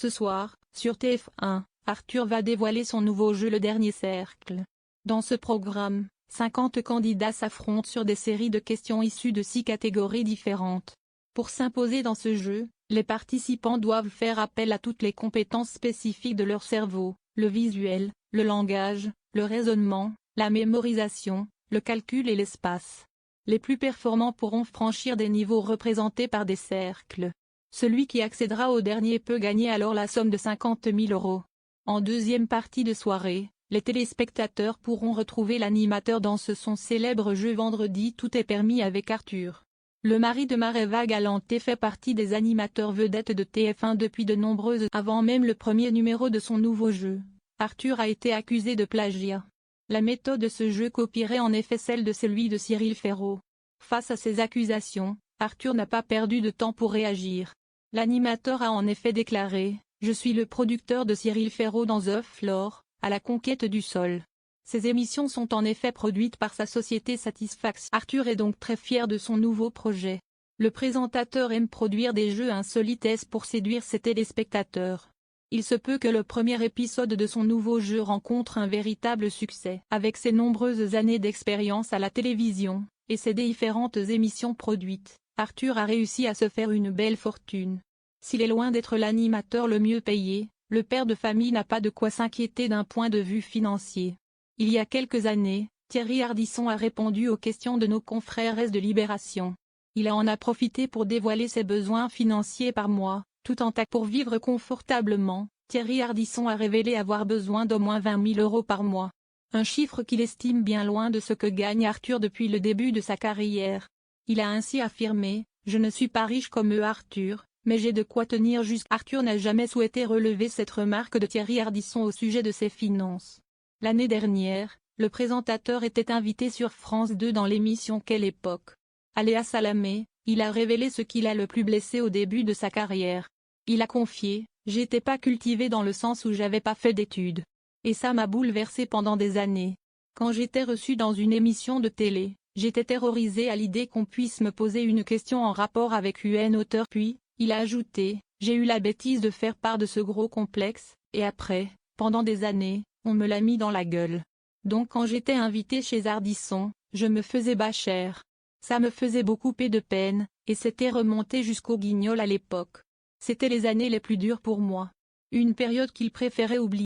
Ce soir, sur TF1, Arthur va dévoiler son nouveau jeu Le Dernier Cercle. Dans ce programme, 50 candidats s'affrontent sur des séries de questions issues de 6 catégories différentes. Pour s'imposer dans ce jeu, les participants doivent faire appel à toutes les compétences spécifiques de leur cerveau, le visuel, le langage, le raisonnement, la mémorisation, le calcul et l'espace. Les plus performants pourront franchir des niveaux représentés par des cercles. Celui qui accédera au dernier peut gagner alors la somme de 50 000 €. En deuxième partie de soirée, les téléspectateurs pourront retrouver l'animateur dans son célèbre jeu Vendredi tout est permis avec Arthur. Le mari de Maréva Galanté fait partie des animateurs vedettes de TF1 depuis de nombreuses avant même le premier numéro de son nouveau jeu. Arthur a été accusé de plagiat. La méthode de ce jeu copierait en effet celle de celui de Cyril Ferraud. Face à ces accusations, Arthur n'a pas perdu de temps pour réagir. L'animateur a en effet déclaré « Je suis le producteur de Cyril Ferraud dans œuf l'or, à la conquête du sol ». Ces émissions sont en effet produites par sa société Satisfax. Arthur est donc très fier de son nouveau projet. Le présentateur aime produire des jeux insolites pour séduire ses téléspectateurs. Il se peut que le premier épisode de son nouveau jeu rencontre un véritable succès. Avec ses nombreuses années d'expérience à la télévision, et ses différentes émissions produites, Arthur a réussi à se faire une belle fortune. S'il est loin d'être l'animateur le mieux payé, le père de famille n'a pas de quoi s'inquiéter d'un point de vue financier. Il y a quelques années, Thierry Ardisson a répondu aux questions de nos confrères de Libération. Il en a profité pour dévoiler ses besoins financiers par mois, tout en tac pour vivre confortablement. Thierry Ardisson a révélé avoir besoin d'au moins 20 000 € par mois. Un chiffre qu'il estime bien loin de ce que gagne Arthur depuis le début de sa carrière. Il a ainsi affirmé « Je ne suis pas riche comme Arthur, mais j'ai de quoi tenir jusqu'à ». Arthur n'a jamais souhaité relever cette remarque de Thierry Ardisson au sujet de ses finances. L'année dernière, le présentateur était invité sur France 2 dans l'émission Quelle époque. À Léa Salamé, il a révélé ce qui l'a le plus blessé au début de sa carrière. Il a confié « J'étais pas cultivé dans le sens où j'avais pas fait d'études. Et ça m'a bouleversé pendant des années. Quand j'étais reçu dans une émission de télé, j'étais terrorisé à l'idée qu'on puisse me poser une question en rapport avec un auteur. Puis, il a ajouté, j'ai eu la bêtise de faire part de ce gros complexe, et après, pendant des années, on me l'a mis dans la gueule. Donc quand j'étais invité chez Ardisson, je me faisais bas cher. Ça me faisait beaucoup de peine, et c'était remonté jusqu'au guignol à l'époque. C'était les années les plus dures pour moi. Une période qu'il préférait oublier.